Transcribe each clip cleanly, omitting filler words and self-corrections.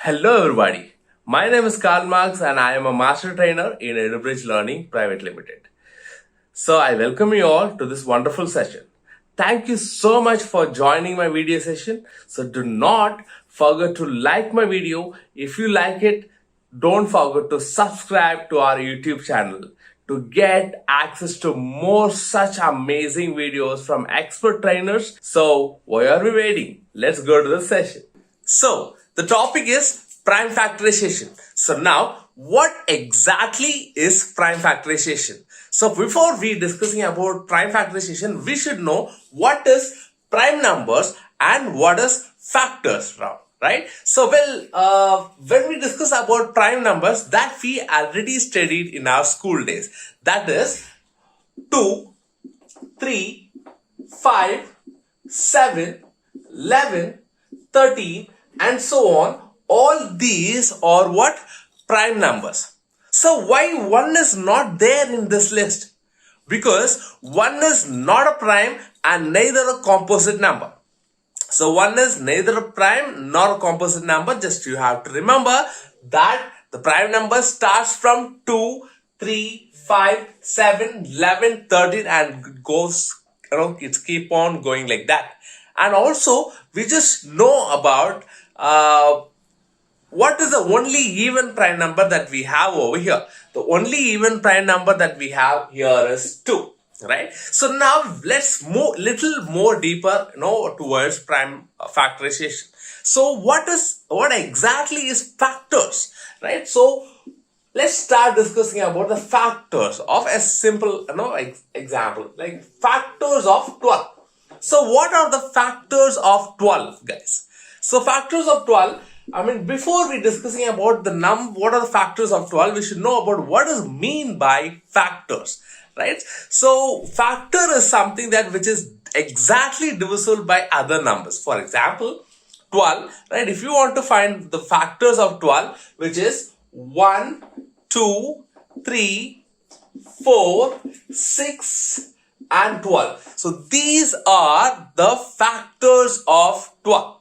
Hello everybody, my name is Karl Marx and I am a master trainer in Edubridge Learning Private Limited. So I welcome you all to this wonderful session. Thank you so much for joining my video session. So do not forget to like my video. If you like it, don't forget to subscribe to our YouTube channel to get access to more such amazing videos from expert trainers. So why are we waiting? Let's go to the session. So the topic is prime factorization. So now what exactly is prime factorization? So before we discussing about prime factorization, we should know what is prime numbers and what is factors now, right? So when we discuss about prime numbers, that we already studied in our school days, that is 2, 3, 5, 7, 11, 13 and so on. All these are what? Prime numbers. So why 1 is not there in this list? Because 1 is not a prime and neither a composite number. So 1 is neither a prime nor a composite number. Just you have to remember that the prime number starts from 2, 3, 5, 7, 11, 13 and goes, it's keep on going like that. And also we just know about what is the only even prime number that we have over here. The only even prime number that we have here is 2, right? So now let's move little more deeper, towards prime factorization. So what exactly is factors, right? So let's start discussing about the factors of a simple, example, like factors of 12. So what are the factors of 12, guys? So factors of 12, before we discussing about what are the factors of 12, we should know about what is mean by factors, right? So factor is something which is exactly divisible by other numbers. For example, 12, right? If you want to find the factors of 12, which is 1, 2, 3, 4, 6, and 12. So these are the factors of 12.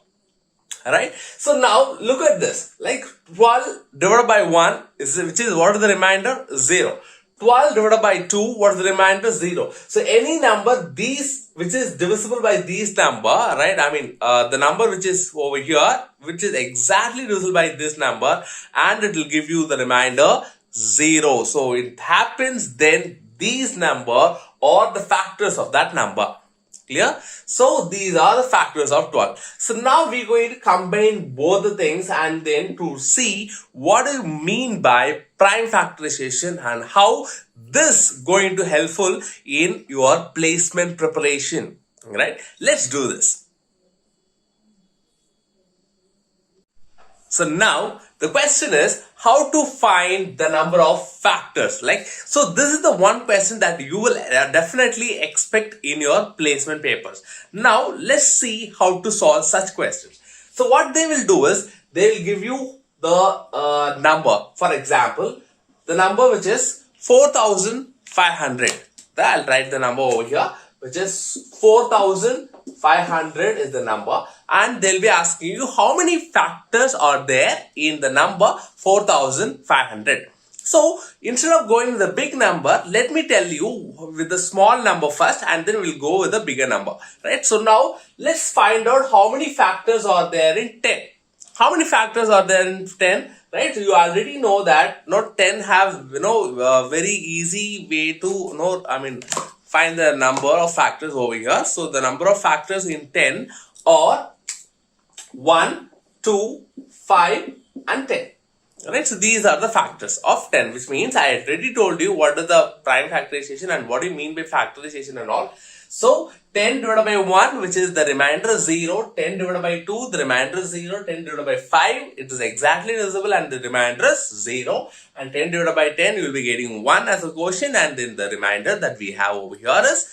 Alright, so now look at this, like 12 divided by 1 which is what is the remainder? 0. 12 divided by 2, what is the remainder? 0. So any number which is divisible by these number, right? The number which is over here, which is exactly divisible by this number, and it will give you the remainder 0. So it happens then these number or the factors of that number. Clear? So these are the factors of 12. So now we're going to combine both the things and then to see what do you mean by prime factorization and how this going to helpful in your placement preparation. Right? Let's do this. So now the question is how to find the number of factors. So this is the one question that you will definitely expect in your placement papers. Now let's see how to solve such questions. So what they will do is they will give you the number. For example, the number which is 4,500. I'll write the number over here, which is 4,500 is the number, and they'll be asking you how many factors are there in the number 4,500. So instead of going with the big number, let me tell you with the small number first and then we'll go with the bigger number, right? So now let's find out how many factors are there in 10. How many factors are there in 10? Right, so you already know that 10 have very easy way to find the number of factors over here. So the number of factors in 10 are 1, 2, 5 and 10. Right, so these are the factors of 10, which means I already told you what is the prime factorization and what do you mean by factorization and all. So 10 divided by 1, which is the remainder 0, 10 divided by 2, the remainder 0, 10 divided by 5, it is exactly divisible and the remainder is 0, and 10 divided by 10, you will be getting 1 as a quotient, and then the remainder that we have over here is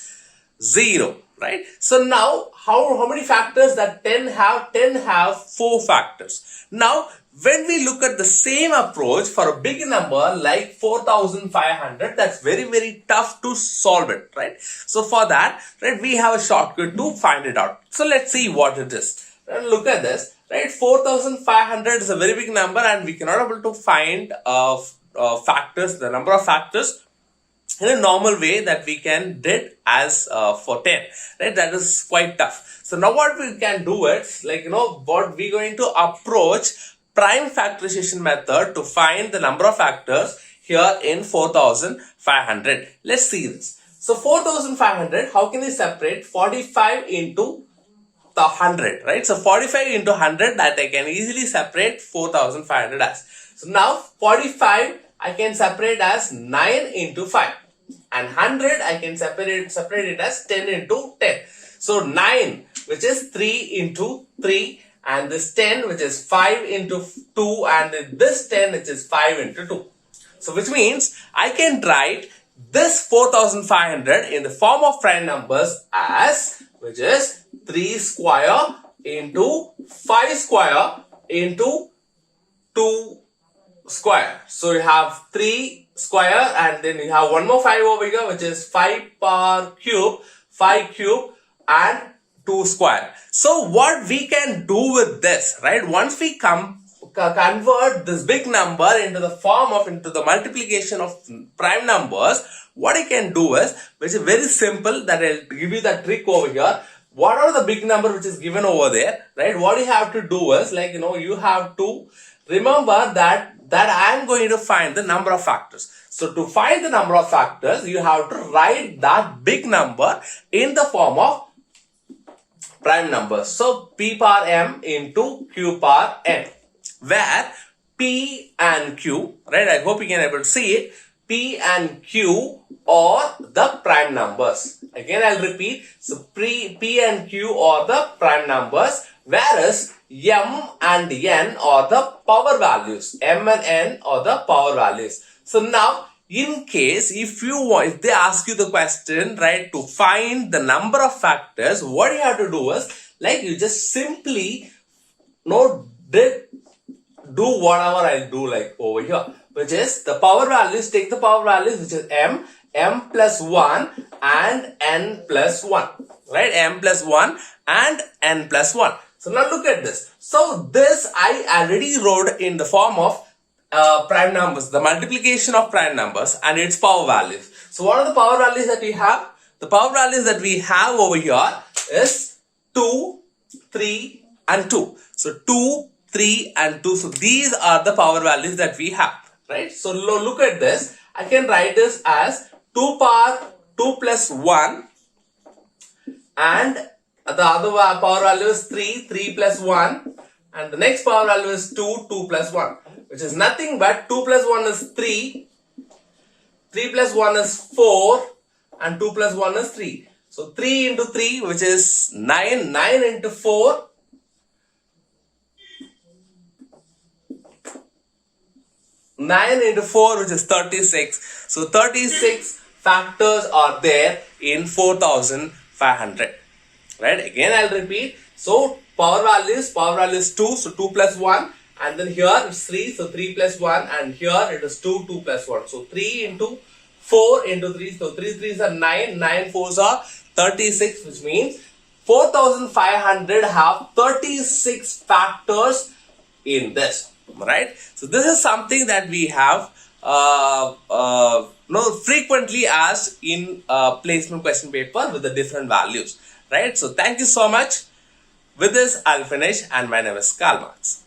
0, right? So now, how many factors that 10 have? 10 have 4 factors. Now, when we look at the same approach for a big number like 4,500, that's very, very tough to solve it, right? So for that, right, we have a shortcut to find it out. So let's see what it is. Look at this. right? 4,500 is a very big number, and we cannot able to find factors, the number of factors in a normal way that we can did as for 10, right? That is quite tough. So now what we can do is, like, what we're going to approach prime factorization method to find the number of factors here in 4,500. Let's see this. So 4,500, how can we separate 45 into the 100, right? So 45 into 100, that I can easily separate 4,500 as. So now 45 I can separate as 9 into 5, and 100 I can separate it as 10 into 10. So 9, which is 3 into 3, and this 10, which is 5 into 2, and this 10, which is 5 into 2. So which means I can write this 4,500 in the form of prime numbers as, which is 3 square into 5 square into 2 square. So you have 3 square, and then you have one more 5 over here, which is 5 power cube, 5 cube, and 2 square. So what we can do with this, right? Once we convert this big number into the multiplication of prime numbers, what I can do is, which is very simple, that I'll give you the trick over here. What are the big number which is given over there, right? What you have to do is, like, you have to remember that I am going to find the number of factors. So to find the number of factors, you have to write that big number in the form of prime numbers. So P power m into Q power n, where P and Q, right? I hope you can able to see it. P and Q are the prime numbers. Again, I'll repeat. So P and Q are the prime numbers, whereas M and N are the power values. M and N are the power values. So now, in case if they ask you the question, right, to find the number of factors, what you have to do is, like, you just simply do whatever I do, like over here, which is the power values. Take the power values, which is m plus 1 and n plus 1, right? M plus 1 and n plus 1. So now look at this. So this I already wrote in the form of prime numbers, the multiplication of prime numbers and its power values. So what are the power values that we have? The power values that we have over here is 2, 3 and 2. So 2, 3 and 2. So these are the power values that we have, right? So look at this. I can write this as 2 power 2 plus 1, and the other power value is 3, 3 plus 1, and the next power value is 2, 2 plus 1, which is nothing but 2 plus 1 is 3, 3 plus 1 is 4, and 2 plus 1 is 3. So 3 into 3, which is 9, 9 into 4, 9 into 4, which is 36. So 36 factors are there in 4,500. Right? Again, I'll repeat. So power value is 2. So 2 plus 1. And then here it's 3. So 3 plus 1. And here it is 2, 2 plus 1. So 3 into 4 into 3. So 3 3s are 9. 9 4s are 36. Which means 4,500 have 36 factors in this. Right? So this is something that we have frequently asked in placement question paper with the different values. Right? So thank you so much. With this, I'll finish, and my name is Karl Marx.